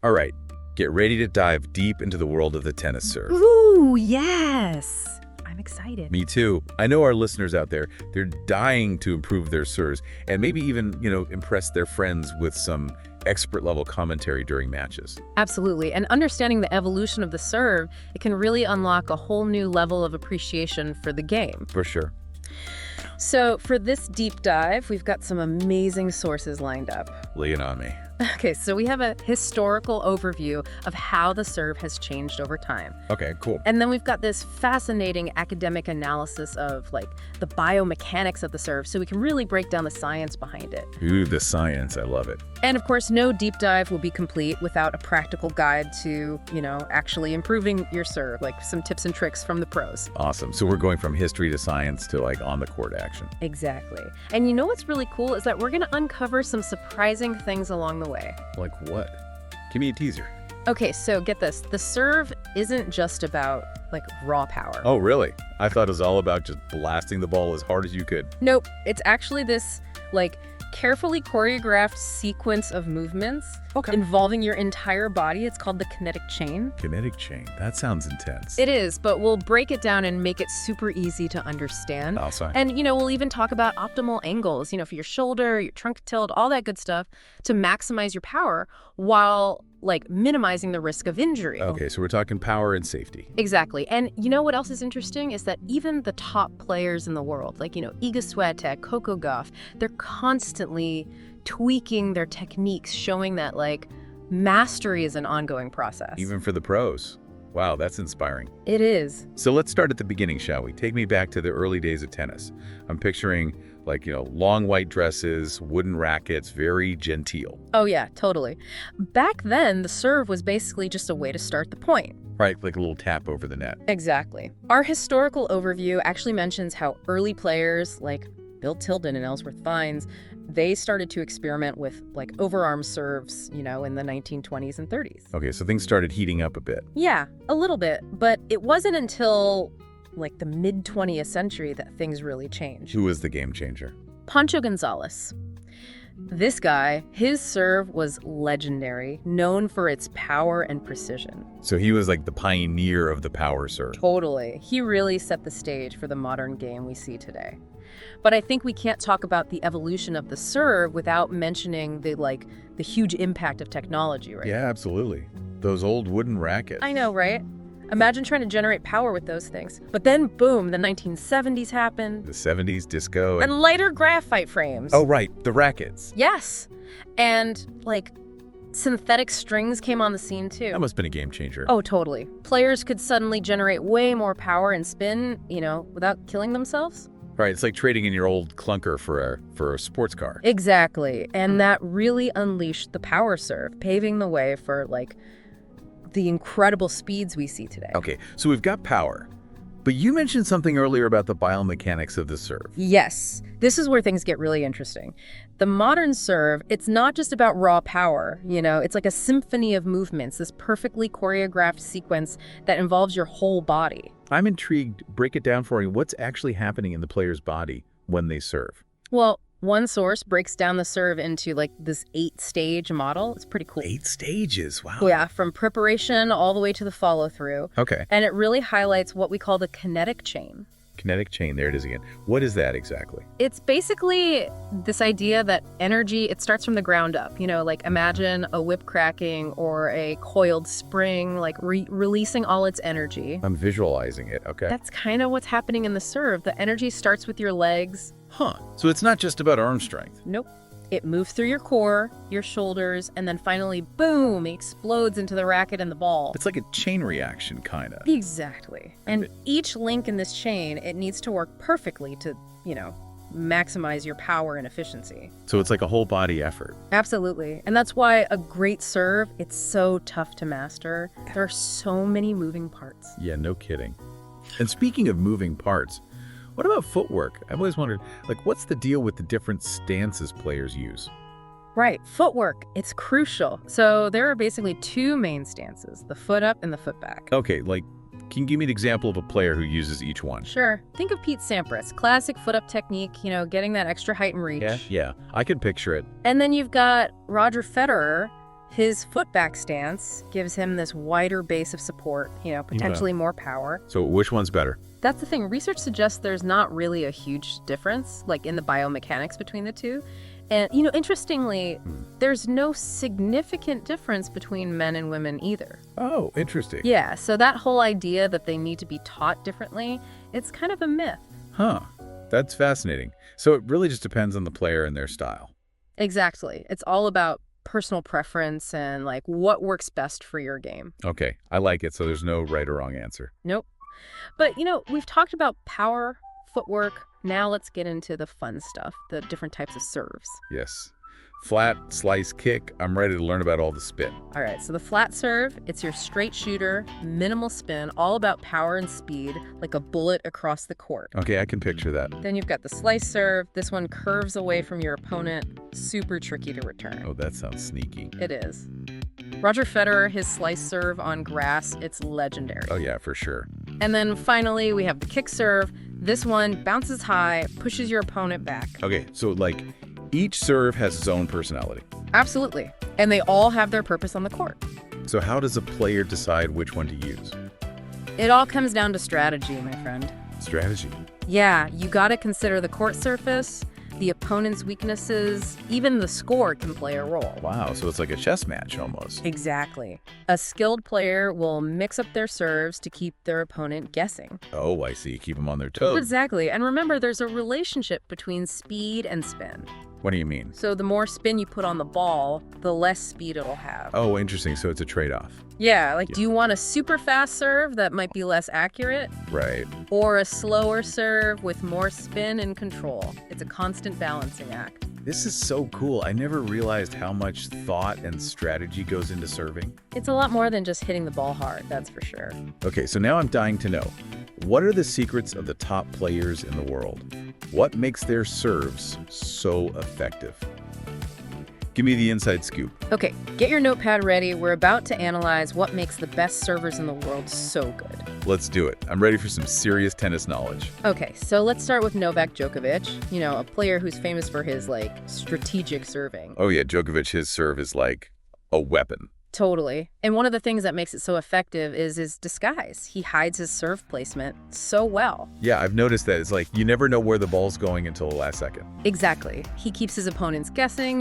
All right, get ready to dive deep into the world of the tennis serve. Ooh, yes. I'm excited. Me too. I know our listeners out there, they're dying to improve their serves and maybe even, impress their friends with some expert-level commentary during matches. Absolutely. And understanding the evolution of the serve, it can really unlock a whole new level of appreciation for the game. For sure. So for this deep dive, we've got some amazing sources lined up. Lay it on me. Okay, so we have a historical overview of how the serve has changed over time. Okay, cool. And then we've got this fascinating academic analysis of the biomechanics of the serve, so we can really break down the science behind it. Ooh, the science. I love it. And of course, no deep dive will be complete without a practical guide to, actually improving your serve, like some tips and tricks from the pros. Awesome. So we're going from history to science to on-the-court action. Exactly. And you know what's really cool is that we're going to uncover some surprising things along the way. Like what? Give me a teaser. Okay, so get this. The serve isn't just about, raw power. Oh, really? I thought it was all about just blasting the ball as hard as you could. Nope. It's actually this, carefully choreographed sequence of movements involving your entire body. It's called the kinetic chain. Kinetic chain. That sounds intense. It is, but we'll break it down and make it super easy to understand. Awesome. And, we'll even talk about optimal angles, for your shoulder, your trunk tilt, all that good stuff to maximize your power while, minimizing the risk of injury. Okay, so we're talking power and safety. Exactly. And you know what else is interesting is that even the top players in the world, Iga Swiatek, Coco Gauff, they're constantly tweaking their techniques, showing that, mastery is an ongoing process. Even for the pros. Wow, that's inspiring. It is. So let's start at the beginning, shall we? Take me back to the early days of tennis. I'm picturing, long white dresses, wooden rackets, very genteel. Oh, yeah, totally. Back then, the serve was basically just a way to start the point. Right, like a little tap over the net. Exactly. Our historical overview actually mentions how early players like Bill Tilden and Ellsworth Vines, they started to experiment with overarm serves, in the 1920s and 30s. Okay, so things started heating up a bit. Yeah, a little bit, but it wasn't until the mid-20th century that things really changed. Who was the game changer? Pancho Gonzalez. This guy, his serve was legendary, known for its power and precision. So he was the pioneer of the power serve. Totally. He really set the stage for the modern game we see today. But I think we can't talk about the evolution of the serve without mentioning the huge impact of technology, right? Yeah, absolutely. Those old wooden rackets. I know, right? Imagine trying to generate power with those things. But then, boom, the 1970s happened. The 70s, disco. And lighter graphite frames. Oh, right, the rackets. Yes. And, synthetic strings came on the scene, too. That must have been a game changer. Oh, totally. Players could suddenly generate way more power and spin, without killing themselves. Right, it's like trading in your old clunker for a sports car. Exactly. And that really unleashed the power serve, paving the way for, the incredible speeds we see today. Okay, so we've got power. But you mentioned something earlier about the biomechanics of the serve. Yes. This is where things get really interesting. The modern serve, it's not just about raw power, it's like a symphony of movements, this perfectly choreographed sequence that involves your whole body. I'm intrigued. Break it down for me. What's actually happening in the player's body when they serve? Well, one source breaks down the serve into this 8-stage model. It's pretty cool. 8 stages, wow. Yeah, from preparation all the way to the follow-through. Okay. And it really highlights what we call the kinetic chain. Kinetic chain, there it is again. What is that exactly? It's basically this idea that energy, it starts from the ground up. Imagine a whip cracking or a coiled spring, releasing all its energy. I'm visualizing it, okay. That's kind of what's happening in the serve. The energy starts with your legs. Huh. So it's not just about arm strength. Nope. It moves through your core, your shoulders, and then finally, boom, it explodes into the racket and the ball. It's like a chain reaction, kind of. Exactly. And each link in this chain, it needs to work perfectly to, maximize your power and efficiency. So it's like a whole body effort. Absolutely. And that's why a great serve, it's so tough to master. There are so many moving parts. Yeah, no kidding. And speaking of moving parts, what about footwork? I've always wondered, what's the deal with the different stances players use? Right. Footwork, it's crucial. So there are basically 2 main stances, the foot up and the foot back. Okay, can you give me an example of a player who uses each one? Sure. Think of Pete Sampras, classic foot up technique, getting that extra height and reach. Yeah, I could picture it. And then you've got Roger Federer. His foot back stance gives him this wider base of support, potentially more power. So which one's better? That's the thing. Research suggests there's not really a huge difference, like in the biomechanics between the two. And, interestingly, there's no significant difference between men and women either. Oh, interesting. Yeah, so that whole idea that they need to be taught differently, it's kind of a myth. Huh. That's fascinating. So it really just depends on the player and their style. Exactly. It's all about personal preference and, like, what works best for your game. Okay, I like it, so there's no right or wrong answer. Nope. But, we've talked about power, footwork. Now let's get into the fun stuff, the different types of serves. Yes. Flat, slice, kick. I'm ready to learn about all the spin. All right, so the flat serve, it's your straight shooter, minimal spin, all about power and speed, like a bullet across the court. Okay, I can picture that. Then you've got the slice serve. This one curves away from your opponent, super tricky to return. Oh, that sounds sneaky. It is. Roger Federer, his slice serve on grass, it's legendary. Oh, yeah, for sure. And then finally, we have the kick serve. This one bounces high, pushes your opponent back. Okay, so like each serve has its own personality. Absolutely. And they all have their purpose on the court. So how does a player decide which one to use? It all comes down to strategy, my friend. Strategy. Yeah, you got to consider the court surface, the opponent's weaknesses, even the score can play a role. Wow, so it's like a chess match almost. Exactly. A skilled player will mix up their serves to keep their opponent guessing. Oh, I see. Keep them on their toes. Exactly. And remember, there's a relationship between speed and spin. What do you mean? So the more spin you put on the ball, the less speed it'll have. Oh, interesting. So it's a trade-off. Yeah, do you want a super fast serve that might be less accurate? Right. Or a slower serve with more spin and control? It's a constant balancing act. This is so cool. I never realized how much thought and strategy goes into serving. It's a lot more than just hitting the ball hard, that's for sure. Okay, so now I'm dying to know. What are the secrets of the top players in the world? What makes their serves so effective? Give me the inside scoop. Okay, get your notepad ready. We're about to analyze what makes the best servers in the world so good. Let's do it. I'm ready for some serious tennis knowledge. Okay, so let's start with Novak Djokovic, a player who's famous for his, strategic serving. Oh yeah, Djokovic, his serve is like a weapon. Totally. And one of the things that makes it so effective is his disguise. He hides his serve placement so well. Yeah, I've noticed that. It's like you never know where the ball's going until the last second. Exactly. He keeps his opponents guessing,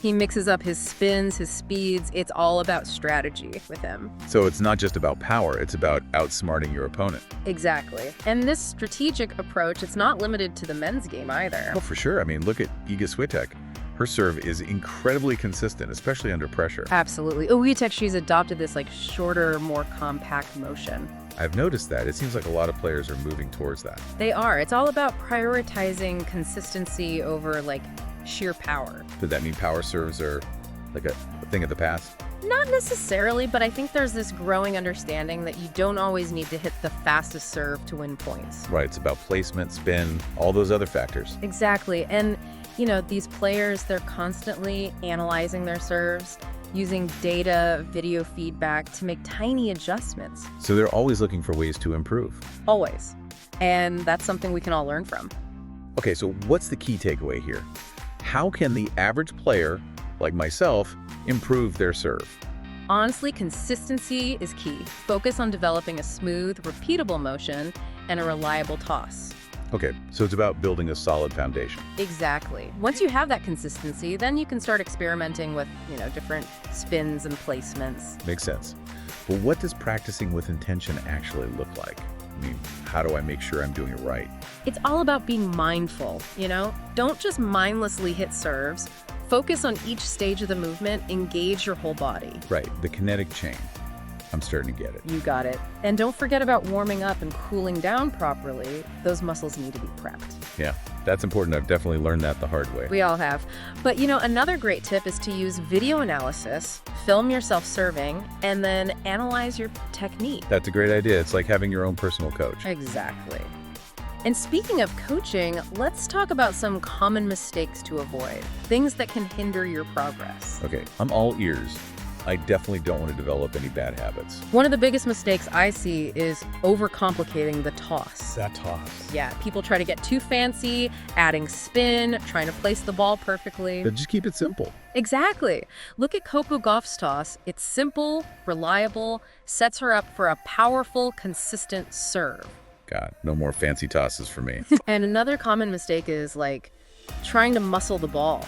he mixes up his spins, his speeds. It's all about strategy with him. So it's not just about power, it's about outsmarting your opponent. Exactly. And this strategic approach, it's not limited to the men's game either. Oh, for sure. I mean, look at Iga Swiatek. Her serve is incredibly consistent, especially under pressure. Absolutely. Swiatek, she's adopted this shorter, more compact motion. I've noticed that. It seems like a lot of players are moving towards that. They are. It's all about prioritizing consistency over sheer power. Does that mean power serves are like a thing of the past? Not necessarily, but I think there's this growing understanding that you don't always need to hit the fastest serve to win points. Right. It's about placement, spin, all those other factors. Exactly. And these players, they're constantly analyzing their serves, using data, video feedback to make tiny adjustments. So they're always looking for ways to improve. Always. And that's something we can all learn from. Okay, so what's the key takeaway here? How can the average player, like myself, improve their serve? Honestly, consistency is key. Focus on developing a smooth, repeatable motion and a reliable toss. Okay, so it's about building a solid foundation. Exactly. Once you have that consistency, then you can start experimenting with, different spins and placements. Makes sense. But what does practicing with intention actually look like? I mean, how do I make sure I'm doing it right? It's all about being mindful, Don't just mindlessly hit serves. Focus on each stage of the movement, engage your whole body. Right, the kinetic chain. I'm starting to get it. You got it. And don't forget about warming up and cooling down properly. Those muscles need to be prepped. Yeah, that's important. I've definitely learned that the hard way. We all have. But another great tip is to use video analysis, film yourself serving, and then analyze your technique. That's a great idea. It's like having your own personal coach. Exactly. And speaking of coaching, let's talk about some common mistakes to avoid, things that can hinder your progress. Okay, I'm all ears. I definitely don't want to develop any bad habits. One of the biggest mistakes I see is overcomplicating the toss. That toss. Yeah, people try to get too fancy, adding spin, trying to place the ball perfectly. But just keep it simple. Exactly. Look at Coco Gauff's toss. It's simple, reliable, sets her up for a powerful, consistent serve. God, no more fancy tosses for me. And another common mistake is like trying to muscle the ball,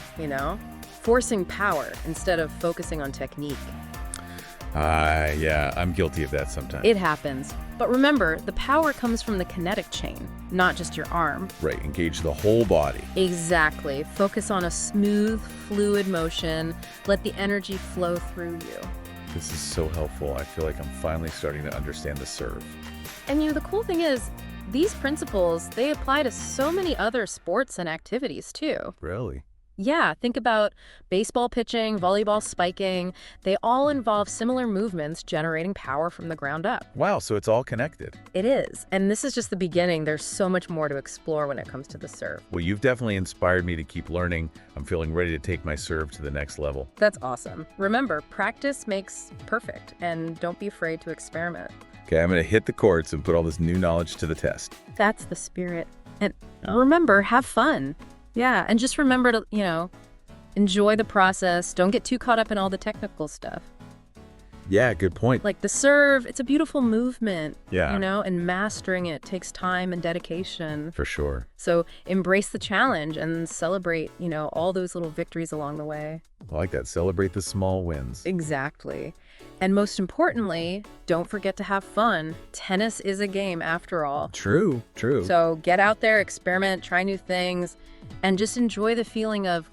forcing power instead of focusing on technique. Yeah, I'm guilty of that sometimes. It happens. But remember, the power comes from the kinetic chain, not just your arm. Right, engage the whole body. Exactly. Focus on a smooth, fluid motion. Let the energy flow through you. This is so helpful. I feel like I'm finally starting to understand the serve. And the cool thing is, these principles, they apply to so many other sports and activities too. Really? Yeah, think about baseball pitching, volleyball spiking. They all involve similar movements generating power from the ground up. Wow, so it's all connected. It is. And this is just the beginning. There's so much more to explore when it comes to the serve. Well, you've definitely inspired me to keep learning. I'm feeling ready to take my serve to the next level. That's awesome. Remember, practice makes perfect, and don't be afraid to experiment. Okay, I'm going to hit the courts and put all this new knowledge to the test. That's the spirit. And remember, have fun. Yeah, and just remember to, enjoy the process. Don't get too caught up in all the technical stuff. Yeah, good point. Like the serve, it's a beautiful movement. Yeah. And mastering it takes time and dedication. For sure. So embrace the challenge and celebrate, all those little victories along the way. I like that. Celebrate the small wins. Exactly. And most importantly, don't forget to have fun. Tennis is a game after all. True. So get out there, experiment, try new things, and just enjoy the feeling of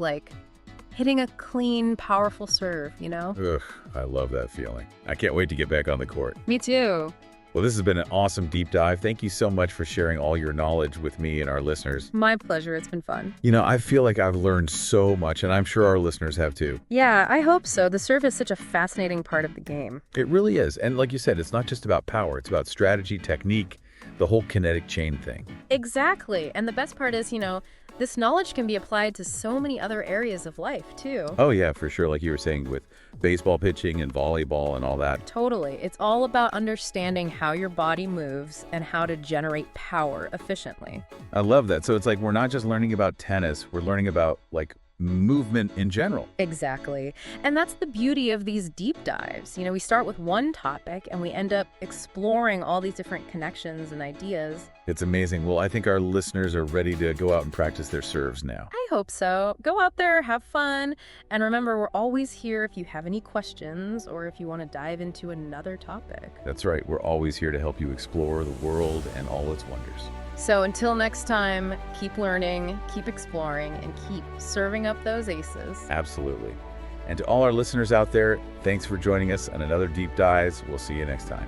hitting a clean, powerful serve, Ugh, I love that feeling. I can't wait to get back on the court. Me too. Well, this has been an awesome deep dive. Thank you so much for sharing all your knowledge with me and our listeners. My pleasure. It's been fun. I feel like I've learned so much, and I'm sure our listeners have too. Yeah, I hope so. The serve is such a fascinating part of the game. It really is. And like you said, it's not just about power. It's about strategy, technique, the whole kinetic chain thing. Exactly. And the best part is, this knowledge can be applied to so many other areas of life, too. Oh, yeah, for sure. Like you were saying with baseball pitching and volleyball and all that. Totally. It's all about understanding how your body moves and how to generate power efficiently. I love that. So it's like we're not just learning about tennis. We're learning about movement in general. Exactly. And that's the beauty of these deep dives. We start with one topic and we end up exploring all these different connections and ideas. It's amazing. Well, I think our listeners are ready to go out and practice their serves now. I hope so. Go out there, have fun. And remember, we're always here if you have any questions or if you want to dive into another topic. That's right. We're always here to help you explore the world and all its wonders. So until next time, keep learning, keep exploring, and keep serving up those aces. Absolutely. And to all our listeners out there, thanks for joining us on another Deep Dives. We'll see you next time.